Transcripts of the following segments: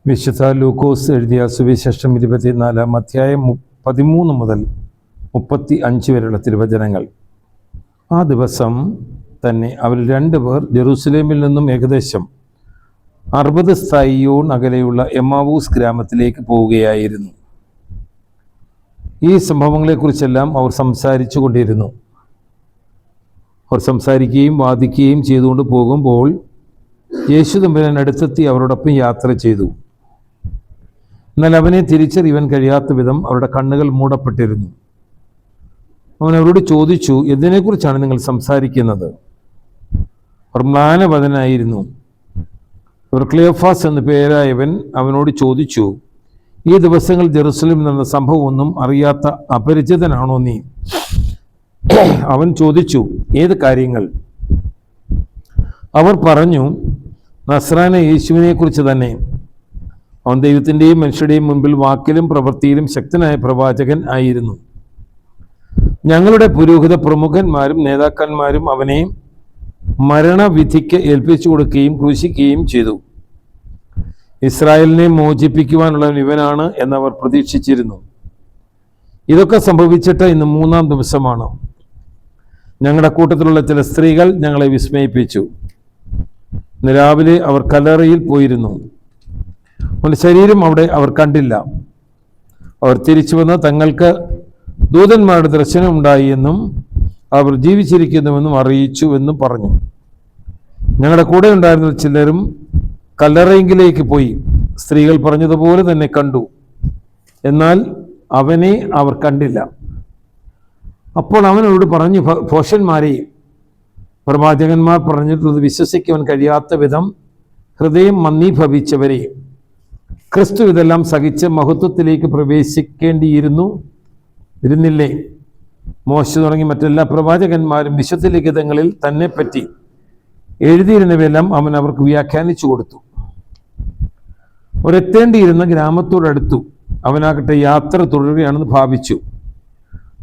വിശുദ്ധ ലൂക്കോസ് എഴുതിയ സുവിശേഷം 24 അധ്യായം 13 മുതൽ 35 വരെയുള്ള തിരുവചനങ്ങൾ. ആ ദിവസം തന്നെ അവരിൽ 2 പേർ ജെറൂസലേമിൽ നിന്നും ഏകദേശം 60 സ്ഥൈയോൺ അകലെയുള്ള എമ്മാവൂസ് ഗ്രാമത്തിലേക്ക് പോവുകയായിരുന്നു. ഈ സംഭവങ്ങളെക്കുറിച്ചെല്ലാം അവർ സംസാരിച്ചു കൊണ്ടിരുന്നു. അവർ സംസാരിക്കുകയും വാദിക്കുകയും ചെയ്തുകൊണ്ട് പോകുമ്പോൾ യേശു തമ്പുരാൻ അടുത്തെത്തി അവരോടൊപ്പം യാത്ര ചെയ്തു. എന്നാൽ അവനെ തിരിച്ചറിയാൻ കഴിയാത്ത വിധം അവരുടെ കണ്ണുകൾ മൂടപ്പെട്ടിരുന്നു. അവൻ അവരോട് ചോദിച്ചു, എന്തിനെക്കുറിച്ചാണ് നിങ്ങൾ സംസാരിക്കുന്നത്? അവർ മ്ലാനവദനായിരുന്നു. അവർ ക്ലിയോഫാസ് എന്ന പേരായവൻ അവനോട് ചോദിച്ചു, ഈ ദിവസങ്ങൾ ജെറുസലേമിൽ നടന്ന സംഭവമൊന്നും അറിയാത്ത അപരിചിതനാണോ നീ? അവൻ ചോദിച്ചു, ഏത് കാര്യങ്ങൾ? അവർ പറഞ്ഞു, നസ്രാന യേശുവിനെ കുറിച്ച് തന്നെ. അവൻ ദൈവത്തിൻ്റെയും മനുഷ്യരുടെയും മുൻപിൽ വാക്കിലും പ്രവൃത്തിയിലും ശക്തനായ പ്രവാചകൻ ആയിരുന്നു. ഞങ്ങളുടെ പുരോഹിത പ്രമുഖന്മാരും നേതാക്കന്മാരും അവനെ മരണവിധിക്ക് ഏൽപ്പിച്ചു കൊടുക്കുകയും ക്രൂശിക്കുകയും ചെയ്തു. ഇസ്രായേലിനെ മോചിപ്പിക്കുവാനുള്ളവൻ ഇവനാണ് എന്നവർ പ്രതീക്ഷിച്ചിരുന്നു. ഇതൊക്കെ സംഭവിച്ചിട്ട് ഇന്ന് 3-ാം ദിവസമാണ്. ഞങ്ങളുടെ കൂട്ടത്തിലുള്ള ചില സ്ത്രീകൾ ഞങ്ങളെ വിസ്മയിപ്പിച്ചു. ഇന്ന് രാവിലെ അവർ കല്ലറയിൽ പോയിരുന്നു. അവൻ്റെ ശരീരം അവിടെ അവർ കണ്ടില്ല. അവർ തിരിച്ചു വന്ന് തങ്ങൾക്ക് ദൂതന്മാരുടെ ദർശനമുണ്ടായി എന്നും അവർ ജീവിച്ചിരിക്കുന്നുവെന്നും അറിയിച്ചു എന്നും പറഞ്ഞു. ഞങ്ങളുടെ കൂടെ ഉണ്ടായിരുന്ന ചിലരും കല്ലറയിലേക്ക് പോയി സ്ത്രീകൾ പറഞ്ഞതുപോലെ തന്നെ കണ്ടു, എന്നാൽ അവനെ അവർ കണ്ടില്ല. അപ്പോൾ അവനോട് പറഞ്ഞു, ഭോഷന്മാരെ, പ്രവാചകന്മാർ പറഞ്ഞിട്ടുള്ളത് വിശ്വസിക്കുവാൻ കഴിയാത്ത വിധം ഹൃദയം മന്ദീഭവിച്ചവരെ, ക്രിസ്തു ഇതെല്ലാം സഹിച്ച് മഹത്വത്തിലേക്ക് പ്രവേശിക്കേണ്ടിയിരുന്നില്ലേ? മോശ തുടങ്ങി മറ്റെല്ലാ പ്രവാചകന്മാരും വിശുദ്ധ ലിഖിതങ്ങളിൽ തന്നെ പറ്റി എഴുതിയിരുന്നവയെല്ലാം അവൻ അവർക്ക് വ്യാഖ്യാനിച്ചു കൊടുത്തു. അവരെത്തേണ്ടിയിരുന്ന ഗ്രാമത്തോടടുത്തു. അവനാകട്ടെ യാത്ര തുടരുകയാണെന്ന് ഭാവിച്ചു.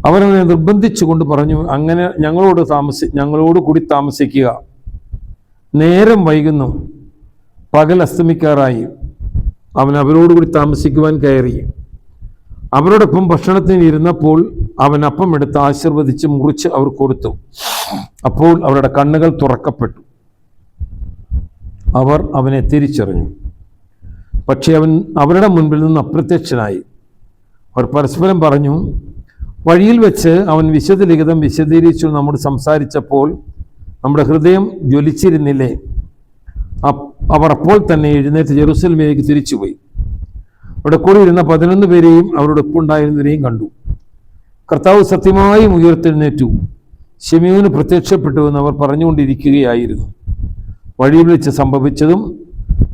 അവരവനെ നിർബന്ധിച്ചുകൊണ്ട് പറഞ്ഞു, അങ്ങനെ ഞങ്ങളോട് കൂടി താമസിക്കുക. നേരം വൈകുന്നു, പകൽ അസ്തമിക്കാറായി. അവൻ അവരോടുകൂടി താമസിക്കുവാൻ കയറി. അവരോടൊപ്പം ഭക്ഷണത്തിന് ഇരുന്നപ്പോൾ അവൻ അപ്പം എടുത്ത് ആശീർവദിച്ച് മുറിച്ച് അവർ കൊടുത്തു. അപ്പോൾ അവരുടെ കണ്ണുകൾ തുറക്കപ്പെട്ടു. അവർ അവനെ തിരിച്ചറിഞ്ഞു. പക്ഷെ അവൻ അവരുടെ മുൻപിൽ നിന്ന് അപ്രത്യക്ഷനായി. അവർ പരസ്പരം പറഞ്ഞു, വഴിയിൽ വെച്ച് അവൻ വിശുദ്ധ ലിഖിതം വിശദീകരിച്ചു നമ്മോട് സംസാരിച്ചപ്പോൾ നമ്മുടെ ഹൃദയം ജ്വലിച്ചിരുന്നില്ലേ? അവർ അപ്പോൾ തന്നെ എഴുന്നേറ്റ് ജെറുസലേമിലേക്ക് തിരിച്ചുപോയി. അവിടെ കൂടി ഇരുന്ന 11 പേരെയും അവരുടെ ഒപ്പുണ്ടായിരുന്നവരെയും കണ്ടു. കർത്താവ് സത്യമായും ഉയർത്തെഴുന്നേറ്റു, ശിമയോന് പ്രത്യക്ഷപ്പെട്ടുവെന്ന് അവർ പറഞ്ഞുകൊണ്ടിരിക്കുകയായിരുന്നു. വഴിയിൽ വെച്ച് സംഭവിച്ചതും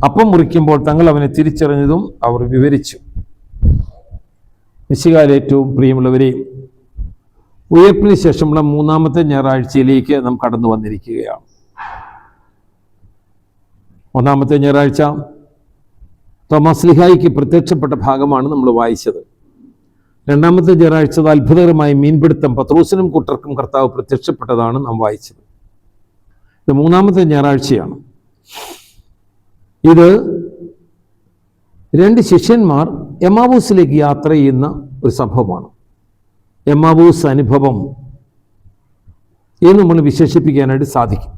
അപ്പം മുറിക്കുമ്പോൾ തങ്ങൾ അവനെ തിരിച്ചറിഞ്ഞതും അവർ വിവരിച്ചു. മിശിഹായിൽ ഏറ്റവും പ്രിയമുള്ളവരെ, ഉയർപ്പിന് ശേഷമുള്ള 3-ാമത്തെ ഞായറാഴ്ചയിലേക്ക് നാം കടന്നു വന്നിരിക്കുകയാണ്. 1-ാമത്തെ ഞായറാഴ്ച തോമാസ് ശ്ലീഹായ്ക്ക് പ്രത്യക്ഷപ്പെട്ട ഭാഗമാണ് നമ്മൾ വായിച്ചത്. 2-ാമത്തെ ഞായറാഴ്ച അത്ഭുതകരമായ മീൻപിടുത്തം പത്രോസിനും കൂട്ടർക്കും കർത്താവ് പ്രത്യക്ഷപ്പെട്ടതാണ് നാം വായിച്ചത്. ഇത് 3-ാമത്തെ ഞായറാഴ്ചയാണ്. ഇത് 2 ശിഷ്യന്മാർ എമ്മാവൂസിലേക്ക് യാത്ര ചെയ്യുന്ന ഒരു സംഭവമാണ്. എമ്മാവൂസ് അനുഭവം എന്ന് നമ്മൾ വിശേഷിപ്പിക്കാനായിട്ട് സാധിക്കും.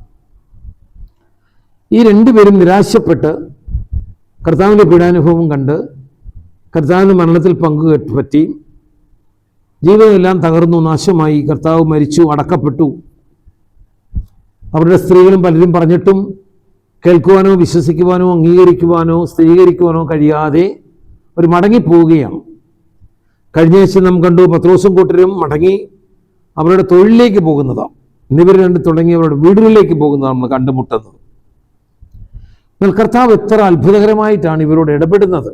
ഈ 2 പേരും നിരാശപ്പെട്ട് കർത്താവിൻ്റെ പീഡാനുഭവം കണ്ട് കർത്താവിൻ്റെ മരണത്തിൽ പറ്റി ജീവിതമെല്ലാം തകർന്നു, നാശമായി. കർത്താവ് മരിച്ചു, അടക്കപ്പെട്ടു. അവരുടെ സ്ത്രീകളും പലരും പറഞ്ഞിട്ടും കേൾക്കുവാനോ വിശ്വസിക്കുവാനോ അംഗീകരിക്കുവാനോ സ്ഥിരീകരിക്കുവാനോ കഴിയാതെ അവർ മടങ്ങിപ്പോവുകയാണ്. കഴിഞ്ഞ ആഴ്ച നാം കണ്ടു, പത്രോസും കൂട്ടരും മടങ്ങി അവരുടെ തൊഴിലിലേക്ക് പോകുന്നതാണ്. എന്നിവർ 2 തുടങ്ങി അവരുടെ വീടുകളിലേക്ക് പോകുന്നതാണ് നമ്മൾ കണ്ടുമുട്ടുന്നത്. എന്നാൽ കർത്താവ് എത്ര അത്ഭുതകരമായിട്ടാണ് ഇവരോട് ഇടപെടുന്നത്,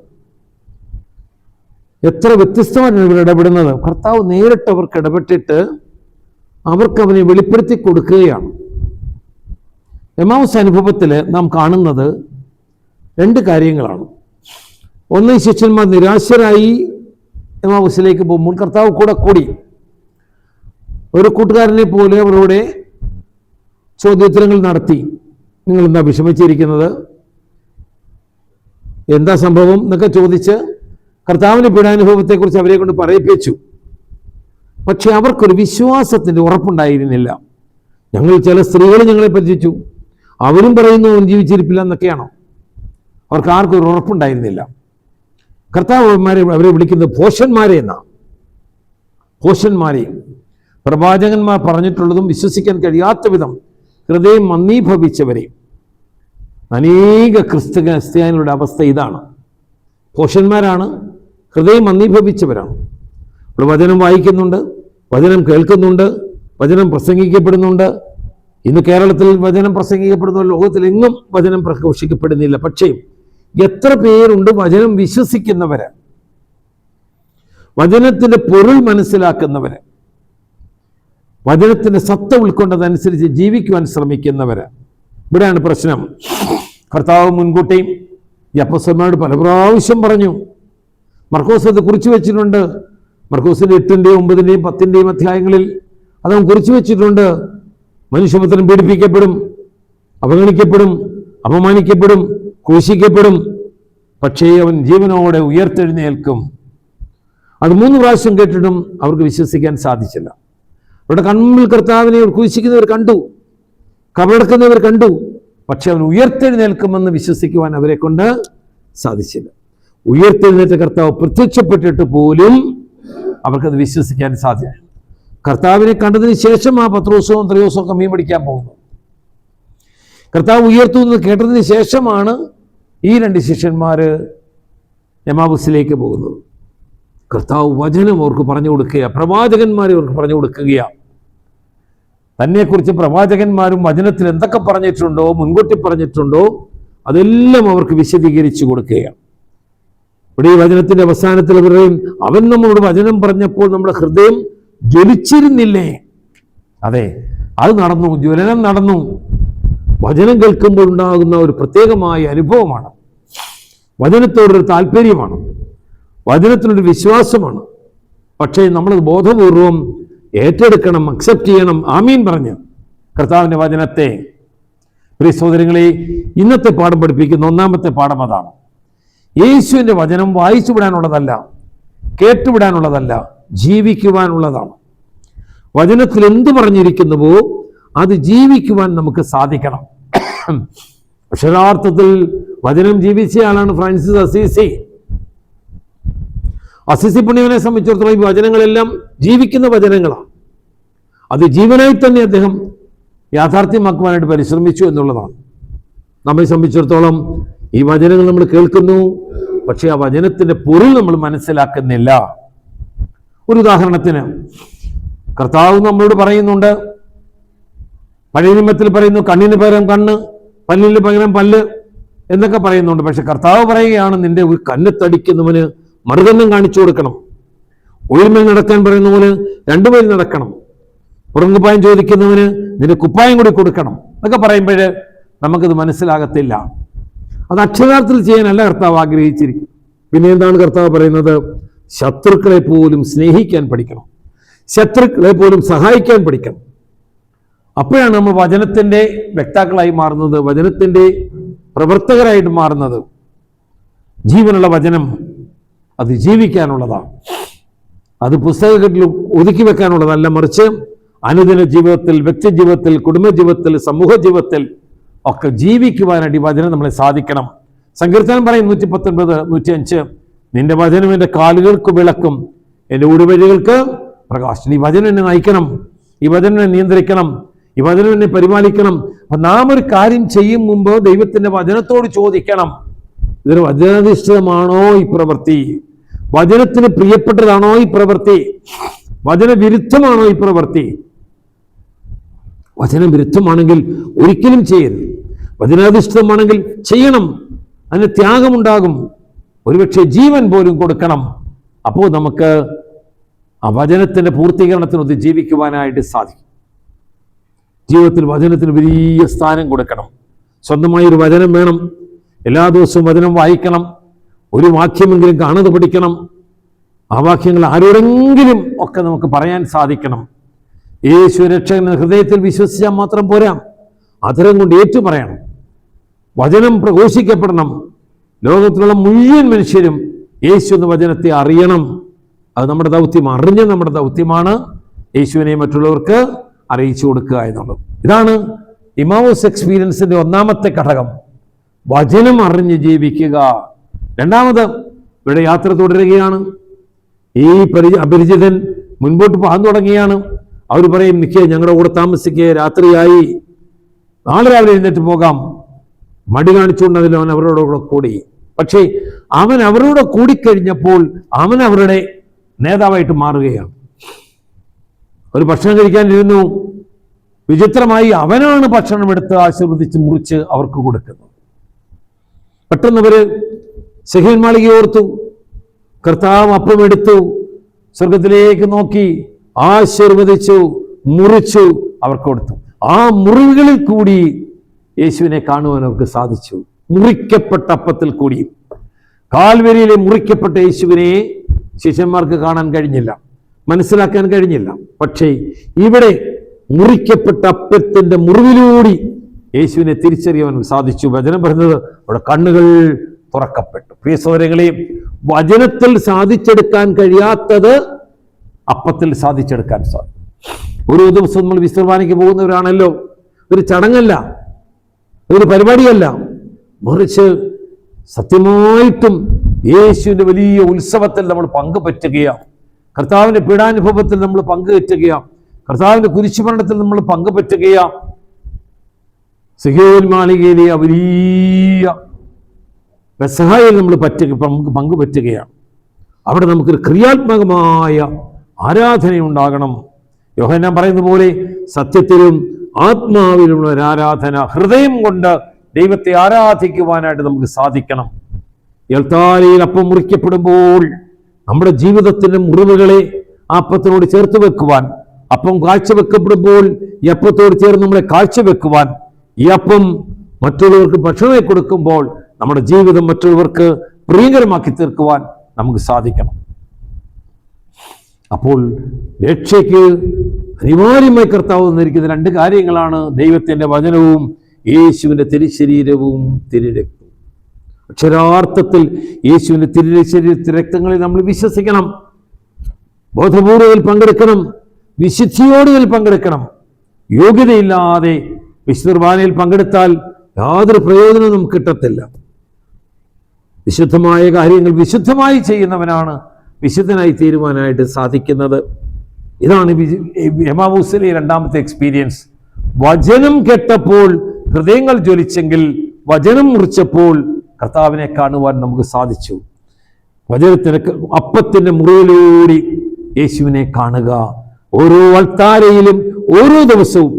എത്ര വ്യത്യസ്തമായിട്ടാണ് ഇവർ ഇടപെടുന്നത്. കർത്താവ് നേരിട്ട് അവർക്ക് ഇടപെട്ടിട്ട് അവർക്ക് അവനെ വെളിപ്പെടുത്തി കൊടുക്കുകയാണ്. എമ്മാവൂസ് അനുഭവത്തിൽ നാം കാണുന്നത് 2 കാര്യങ്ങളാണ്. ഒന്ന്, ശിഷ്യന്മാർ നിരാശരായി എമ്മാവൂസിലേക്ക് പോകുമ്പോൾ കർത്താവ് കൂടി ഒരു കൂട്ടുകാരനെ പോലെ അവരോട് ചോദ്യോത്തരങ്ങൾ നടത്തി. നിങ്ങൾ എന്താ വിഷമിച്ചിരിക്കുന്നത്? എന്താ സംഭവം എന്നൊക്കെ ചോദിച്ച് കർത്താവിൻ്റെ പീഡാനുഭവത്തെക്കുറിച്ച് അവരെ കൊണ്ട് പറയിപ്പിച്ചു. പക്ഷെ അവർക്കൊരു വിശ്വാസത്തിൻ്റെ ഉറപ്പുണ്ടായിരുന്നില്ല. ചില സ്ത്രീകൾ ഞങ്ങളെ പറ്റിച്ചു, അവരും പറയുന്നു അവൻ ജീവിച്ചിരിപ്പില്ല എന്നൊക്കെയാണോ? അവർക്ക് ആർക്കും ഒരു ഉറപ്പുണ്ടായിരുന്നില്ല. കർത്താവന്മാരെ അവരെ വിളിക്കുന്നത് ഭോഷന്മാരെ എന്നാണ്. ഭോഷന്മാരെ, പ്രവാചകന്മാർ പറഞ്ഞിട്ടുള്ളതും വിശ്വസിക്കാൻ കഴിയാത്ത വിധം ഹൃദയം മന്ദീഭവിച്ചവരെ. അനേക ക്രിസ്ത്യാനികളുടെ അവസ്ഥ ഇതാണ്. ഭോഷന്മാരാണ്, ഹൃദയം മന്ദീഭവിച്ചവരാണ്. ഇവിടെ വചനം വായിക്കുന്നുണ്ട്, വചനം കേൾക്കുന്നുണ്ട്, വചനം പ്രസംഗിക്കപ്പെടുന്നുണ്ട്. ഇന്ന് കേരളത്തിൽ വചനം പ്രസംഗിക്കപ്പെടുന്ന ലോകത്തിലെങ്ങും വചനം പ്രഘോഷിക്കപ്പെടുന്നില്ല. പക്ഷേ എത്ര പേരുണ്ട് വചനം വിശ്വസിക്കുന്നവര്, വചനത്തിന്റെ പൊരുൾ മനസ്സിലാക്കുന്നവര്, വചനത്തിന്റെ സത്ത ഉൾക്കൊണ്ടതനുസരിച്ച് ജീവിക്കുവാൻ ശ്രമിക്കുന്നവര്. ഇവിടെയാണ് പ്രശ്നം. കർത്താവ് മുൻകൂട്ടി ഈ അപ്പോസ്തലന്മാരോട് പല പ്രാവശ്യം പറഞ്ഞു. മർക്കോസ് അത് കുറിച്ചു വെച്ചിട്ടുണ്ട്. മർക്കോസിന്റെ 8-ന്റെയും 9-ന്റെയും 10-ന്റെയും അധ്യായങ്ങളിൽ അതവൻ കുറിച്ചു വെച്ചിട്ടുണ്ട്. മനുഷ്യപുത്രൻ പീഡിപ്പിക്കപ്പെടും, അവഗണിക്കപ്പെടും, അപമാനിക്കപ്പെടും, ക്രൂശിക്കപ്പെടും, പക്ഷേ അവൻ ജീവനോടെ ഉയർത്തെഴുന്നേൽക്കും. അത് 3 പ്രാവശ്യം കേട്ടിട്ടും അവർക്ക് വിശ്വസിക്കാൻ സാധിച്ചില്ല. അവരുടെ കൺമുമ്പിൽ കർത്താവിനെ ക്രൂശിക്കുന്നവർ കണ്ടു, കബറടക്കുന്നവർ കണ്ടു, പക്ഷെ അവൻ ഉയർത്തെഴുന്നേൽക്കുമെന്ന് വിശ്വസിക്കുവാൻ അവരെ കൊണ്ട് സാധിച്ചില്ല. ഉയർത്തെഴുന്നേറ്റ കർത്താവ് പ്രത്യക്ഷപ്പെട്ടിട്ട് പോലും അവർക്കത് വിശ്വസിക്കാൻ സാധിച്ചില്ല. കർത്താവിനെ കണ്ടതിന് ശേഷം ആ പത്രോസോ അന്ത്രയോസോ ഒക്കെ മീൻ പിടിക്കാൻ പോകുന്നു. കർത്താവ് ഉയർത്തു എന്ന് കേട്ടതിന് ശേഷമാണ് ഈ 2 ശിഷ്യന്മാര് എമാവുസിലേക്ക് പോകുന്നത്. കർത്താവ് വചനം അവർക്ക് പറഞ്ഞു കൊടുക്കുക, പ്രവാചകന്മാരെ അവർക്ക് പറഞ്ഞു കൊടുക്കുകയാണ്. തന്നെക്കുറിച്ച് പ്രവാചകന്മാരും വചനത്തിൽ എന്തൊക്കെ പറഞ്ഞിട്ടുണ്ടോ, മുൻകൂട്ടി പറഞ്ഞിട്ടുണ്ടോ, അതെല്ലാം അവർക്ക് വിശദീകരിച്ചു കൊടുക്കുകയാണ്. ഇവിടെ ഈ വചനത്തിന്റെ അവസാനത്തിൽ പറയും, അവൻ നമ്മളോട് വചനം പറഞ്ഞപ്പോൾ നമ്മുടെ ഹൃദയം ജ്വലിച്ചിരുന്നില്ലേ? അതെ, അത് നടന്നു, ജ്വലനം നടന്നു. വചനം കേൾക്കുമ്പോൾ ഉണ്ടാകുന്ന ഒരു പ്രത്യേകമായ അനുഭവമാണ്, വചനത്തോടൊരു താല്പര്യമാണ്, വചനത്തിനൊരു വിശ്വാസമാണ്. പക്ഷേ നമ്മളത് ബോധപൂർവം ഏറ്റെടുക്കണം, അക്സെപ്റ്റ് ചെയ്യണം, ആമീൻ പറഞ്ഞ് കർത്താവിൻ്റെ വചനത്തെ. പ്രിയ സഹോദരങ്ങളെ, ഇന്നത്തെ പാഠം പഠിപ്പിക്കുന്ന 1-ാമത്തെ പാഠം അതാണ്. യേശുവിൻ്റെ വചനം വായിച്ചു വിടാനുള്ളതല്ല, കേട്ടുവിടാനുള്ളതല്ല, ജീവിക്കുവാനുള്ളതാണ്. വചനത്തിൽ എന്ത് പറഞ്ഞിരിക്കുന്നുവോ അത് ജീവിക്കുവാൻ നമുക്ക് സാധിക്കണം. അക്ഷരാർത്ഥത്തിൽ വചനം ജീവിച്ചയാളാണ് ഫ്രാൻസിസ് അസീസി. അസീസി പുണ്യവനെ സംബന്ധിച്ചിടത്തോളം ഈ വചനങ്ങളെല്ലാം ജീവിക്കുന്ന വചനങ്ങളാണ്. അത് ജീവനായി തന്നെ അദ്ദേഹം യാഥാർത്ഥ്യമാക്കുവാനായിട്ട് പരിശ്രമിച്ചു എന്നുള്ളതാണ്. നമ്മെ സംബന്ധിച്ചിടത്തോളം ഈ വചനങ്ങൾ നമ്മൾ കേൾക്കുന്നു, പക്ഷെ ആ വചനത്തിന്റെ പൊരുൾ നമ്മൾ മനസ്സിലാക്കുന്നില്ല. ഒരു ഉദാഹരണത്തിന്, കർത്താവ് നമ്മളോട് പറയുന്നുണ്ട്, പഴയ നിയമത്തിൽ പറയുന്നു കണ്ണിന് പകരം കണ്ണ്, പല്ലിന് പകരം പല്ല് എന്നൊക്കെ പറയുന്നുണ്ട്. പക്ഷെ കർത്താവ് പറയുകയാണ്, നിന്റെ ഒരു കന്നത്തടിക്കുന്നവന് മറുകണ്ണം കാണിച്ചു കൊടുക്കണം. ഒഴിമേൽ നടക്കാൻ പറയുന്ന പോലെ 2 പേര് നടക്കണം. പുറങ്കുപ്പായം ചോദിക്കുന്നവന് നിന്റെ കുപ്പായം കൂടി കൊടുക്കണം എന്നൊക്കെ പറയുമ്പോൾ നമുക്കത് മനസ്സിലാകത്തില്ല. അത് അക്ഷരാർത്ഥത്തിൽ ചെയ്യാനല്ല കർത്താവ് ആഗ്രഹിച്ചിരിക്കും. പിന്നെ എന്താണ് കർത്താവ് പറയുന്നത്? ശത്രുക്കളെ പോലും സ്നേഹിക്കാൻ പഠിക്കണം, ശത്രുക്കളെ പോലും സഹായിക്കാൻ പഠിക്കണം. അപ്പോഴാണ് നമ്മൾ വചനത്തിൻ്റെ വ്യക്താക്കളായി മാറുന്നത്, വചനത്തിൻ്റെ പ്രവർത്തകരായിട്ട് മാറുന്നത്. ജീവനുള്ള വചനം അത് ജീവിക്കാനുള്ളതാണ്. അത് പുസ്തകത്തിൽ ഒതുക്കി വെക്കാനുള്ളതല്ല, മറിച്ച് അനുദിന ജീവിതത്തിൽ, വ്യക്തി ജീവിതത്തിൽ, കുടുംബ ജീവിതത്തിൽ, സമൂഹ ജീവിതത്തിൽ ഒക്കെ ജീവിക്കുവാനായിട്ട് ഈ വചനം നമ്മളെ സാധിക്കണം. സങ്കീർത്തനം പറയും 119, 105, നിന്റെ വചനം എൻ്റെ കാലുകൾക്ക് വിളക്കും, എൻ്റെ ഊടുവഴികൾക്ക് പ്രകാശം. ഈ വചനം എന്നെ നയിക്കണം, ഈ വചനം എന്നെ നിയന്ത്രിക്കണം, ഈ വചനം എന്നെ പരിപാലിക്കണം. അപ്പൊ നാം ഒരു കാര്യം ചെയ്യും മുമ്പ് ദൈവത്തിന്റെ വചനത്തോട് ചോദിക്കണം, ഇതൊരു വചനാധിഷ്ഠിതമാണോ ഈ പ്രവൃത്തി? വചനത്തിന് പ്രിയപ്പെട്ടതാണോ ഈ പ്രവൃത്തി? വചനവിരുദ്ധമാണോ ഈ പ്രവൃത്തി? വചനവിരുദ്ധമാണെങ്കിൽ ഒരിക്കലും ചെയ്യരുത്. വചനാധിഷ്ഠിതമാണെങ്കിൽ ചെയ്യണം, അതിന് ത്യാഗമുണ്ടാകും, ഒരുപക്ഷെ ജീവൻ പോലും കൊടുക്കണം. അപ്പോൾ നമുക്ക് ആ വചനത്തിന്റെ പൂർത്തീകരണത്തിനൊത്ത് ജീവിക്കുവാനായിട്ട് സാധിക്കും. ജീവിതത്തിൽ വചനത്തിന് വലിയ സ്ഥാനം കൊടുക്കണം. സ്വന്തമായൊരു വചനം വേണം. എല്ലാ ദിവസവും വചനം വായിക്കണം. ഒരു വാക്യമെങ്കിലും കാണാതെ പഠിക്കണം. ആ വാക്യങ്ങൾ ആരോടെങ്കിലും ഒക്കെ നമുക്ക് പറയാൻ സാധിക്കണം. യേശു രക്ഷകൻ ഹൃദയത്തിൽ വിശ്വസിച്ചാൽ മാത്രം പോരാ, അധരം കൊണ്ട് ഏറ്റു പറയണം. വചനം പ്രഘോഷിക്കപ്പെടണം. ലോകത്തിലുള്ള മുഴുവൻ മനുഷ്യരും യേശു എന്ന വചനത്തെ അറിയണം. അത് നമ്മുടെ ദൗത്യം, അറിഞ്ഞ് നമ്മുടെ ദൗത്യമാണ് യേശുവിനെ മറ്റുള്ളവർക്ക് അറിയിച്ചു കൊടുക്കുക എന്നുള്ളത്. ഇതാണ് ഇമ്മാവൂസ് എക്സ്പീരിയൻസിന്റെ ഒന്നാമത്തെ ഘടകം, വചനം അറിഞ്ഞ് ജീവിക്കുക. രണ്ടാമത്, ഇവിടെ യാത്ര തുടരുകയാണ്. ഈ അപരിചിതൻ മുൻപോട്ട് പോകാൻ തുടങ്ങിയാണ്. അവർ പറയും, നിൽക്കുക, ഞങ്ങളുടെ കൂടെ താമസിക്കുക, രാത്രിയായി, നാളെ രാവിലെ എഴുന്നേറ്റ് പോകാം. മടി കാണിച്ചുകൊണ്ട് അവൻ അവരോട് കൂടി. പക്ഷേ അവൻ അവരോട് കൂടിക്കഴിഞ്ഞപ്പോൾ അവൻ അവരുടെ നേതാവായിട്ട് മാറുകയാണ്. ഒരു ഭക്ഷണം കഴിക്കാനിരുന്നു. വിചിത്രമായി അവനാണ് ഭക്ഷണം എടുത്ത് ആശീർവദിച്ച് മുറിച്ച് അവർക്ക് കൊടുക്കുന്നത്. പെട്ടെന്ന് അവര് സെഹീൻ മാളിക ഓർത്തു. കർത്താവ് അപ്പം എടുത്തു, സ്വർഗത്തിലേക്ക് നോക്കി, ആശീർവദിച്ചു, മുറിച്ചു അവർക്ക് കൊടുത്തു. ആ മുറിവുകളിൽ കൂടി യേശുവിനെ കാണുവാൻ അവർക്ക് സാധിച്ചു. മുറിക്കപ്പെട്ട അപ്പത്തിൽ കൂടി. കാൽവരിയിലെ മുറിക്കപ്പെട്ട യേശുവിനെ ശിഷ്യന്മാർക്ക് കാണാൻ കഴിഞ്ഞില്ല, മനസ്സിലാക്കാൻ കഴിഞ്ഞില്ല. പക്ഷേ ഇവിടെ മുറിക്കപ്പെട്ട അപ്പത്തിന്റെ മുറിവിലൂടെ യേശുവിനെ തിരിച്ചറിയാൻ സാധിച്ചു. വചനം പറയുന്നത് അവിടെ കണ്ണുകൾ തുറക്കപ്പെട്ടു. പ്രിയ സഹോദരങ്ങളെ, വചനത്തിൽ സാധിച്ചെടുക്കാൻ കഴിയാത്തത് അപ്പത്തിൽ സാധിച്ചെടുക്കാൻ സാധിക്കും. ഓരോ ദിവസവും നമ്മൾ വിശ്രമാനിക്ക് പോകുന്നവരാണല്ലോ. ഒരു ചടങ്ങല്ല, ഒരു പരിപാടിയല്ല, മറിച്ച് സത്യമായിട്ടും യേശുവിന്റെ വലിയ ഉത്സവത്തിൽ നമ്മൾ പങ്കുപറ്റുകയാണ്. കർത്താവിന്റെ പീഡാനുഭവത്തിൽ നമ്മൾ പങ്കുപറ്റുകയാണ്. കർത്താവിന്റെ കുരിശുമരണത്തിൽ നമ്മൾ പങ്കുപറ്റുകയാണ്. സിഹോൻ മാളികയിലെ വലിയ പെസഹയിൽ നമ്മൾ പങ്കുപറ്റുകയാണ്. അവിടെ നമുക്കൊരു ക്രിയാത്മകമായ ആരാധനയുണ്ടാകണം. യോഹന്നാൻ പറയുന്ന പോലെ സത്യത്തിലും ആത്മാവിലുള്ള ഒരു ആരാധന, ഹൃദയം കൊണ്ട് ദൈവത്തെ ആരാധിക്കുവാനായിട്ട് നമുക്ക് സാധിക്കണം. എൽത്താരയിൽ അപ്പം മുറിക്കപ്പെടുമ്പോൾ നമ്മുടെ ജീവിതത്തിന്റെ മുറിവുകളെ ആ അപ്പത്തിനോട് ചേർത്ത് വെക്കുവാൻ, അപ്പം കാഴ്ചവെക്കപ്പെടുമ്പോൾ ഈ അപ്പത്തോട് ചേർന്ന് നമ്മളെ കാഴ്ചവെക്കുവാൻ, ഈ അപ്പം മറ്റുള്ളവർക്ക് ഭക്ഷണമായി കൊടുക്കുമ്പോൾ നമ്മുടെ ജീവിതം മറ്റുള്ളവർക്ക് പ്രിയകരമാക്കി തീർക്കുവാൻ നമുക്ക് സാധിക്കണം. അപ്പോൾ രക്ഷയ്ക്ക് അനിവാര്യമായി കർത്താവ് തന്നിരിക്കുന്ന രണ്ട് കാര്യങ്ങളാണ് ദൈവത്തിന്റെ വചനവും യേശുവിന്റെ തിരുശരീരവും തിരുരക്തവും. അക്ഷരാർത്ഥത്തിൽ യേശുവിന്റെ തിരുരക്തങ്ങളിൽ നമ്മൾ വിശ്വസിക്കണം, ബോധപൂർവ്വത്തിൽ പങ്കെടുക്കണം, വിശുദ്ധിയോടെ പങ്കെടുക്കണം. യോഗ്യതയില്ലാതെ വിശുദ്ധ കുർബാനയിൽ പങ്കെടുത്താൽ യാതൊരു പ്രയോജനവും നമുക്ക് കിട്ടത്തില്ല. വിശുദ്ധമായ കാര്യങ്ങൾ വിശുദ്ധമായി ചെയ്യുന്നവനാണ് വിശുദ്ധനായി തീരുവാനായിട്ട് സാധിക്കുന്നത്. ഇതാണ് എമ്മാവൂസിലെ രണ്ടാമത്തെ എക്സ്പീരിയൻസ്. വചനം കേട്ടപ്പോൾ ഹൃദയങ്ങൾ ജ്വലിച്ചെങ്കിൽ വചനം മുറിച്ചപ്പോൾ കർത്താവിനെ കാണുവാൻ നമുക്ക് സാധിച്ചു. വചനത്തിന് അപ്പത്തിന്റെ മുറിവിലൂടെ യേശുവിനെ കാണുക. ഓരോ അൾത്താരയിലും ഓരോ ദിവസവും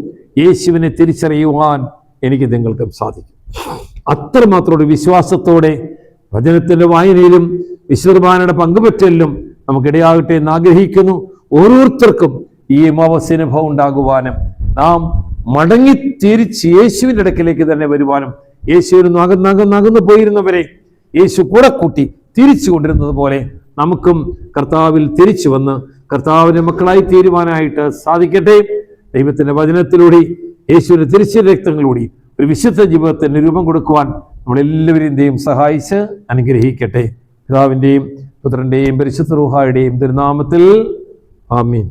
യേശുവിനെ തിരിച്ചറിയുവാൻ എനിക്ക് നിങ്ങൾക്കും സാധിക്കും. അത്രമാത്രം ഒരു വിശ്വാസത്തോടെ വചനത്തിന്റെ വായനയിലും വിശുദ്ധ കുർബാനയുടെ പങ്കുപറ്റലിലും നമുക്കിടയാകട്ടെ എന്ന് ആഗ്രഹിക്കുന്നു. ഓരോരുത്തർക്കും ഈ അമാവാസ്യാനുഭവം ഉണ്ടാകുവാനും നാം മടങ്ങി തിരിച്ച് യേശുവിൻ്റെ അടുക്കലേക്ക് തന്നെ വരുവാനും, യേശുവിന് അകന്നു പോയിരുന്നവരെ യേശു കൂടെ കൂട്ടി തിരിച്ചു കൊണ്ടിരുന്നത് പോലെ നമുക്കും കർത്താവിൽ തിരിച്ചു വന്ന് കർത്താവിന്റെ മക്കളായി തീരുവാനായിട്ട് സാധിക്കട്ടെ. ദൈവത്തിന്റെ വചനത്തിലൂടെ യേശുവിന്റെ തിരുശരീരക്തങ്ങളിലൂടെ ഒരു വിശുദ്ധ ജീവിതത്തിന് രൂപം കൊടുക്കുവാൻ നമ്മളെല്ലാവരെയും ദൈവം സഹായിച്ച് അനുഗ്രഹിക്കട്ടെ. പിതാവിൻ്റെയും പുത്രൻ്റെയും പരിശുദ്ധ റൂഹായുടെയും തിരുനാമത്തിൽ ആമീൻ.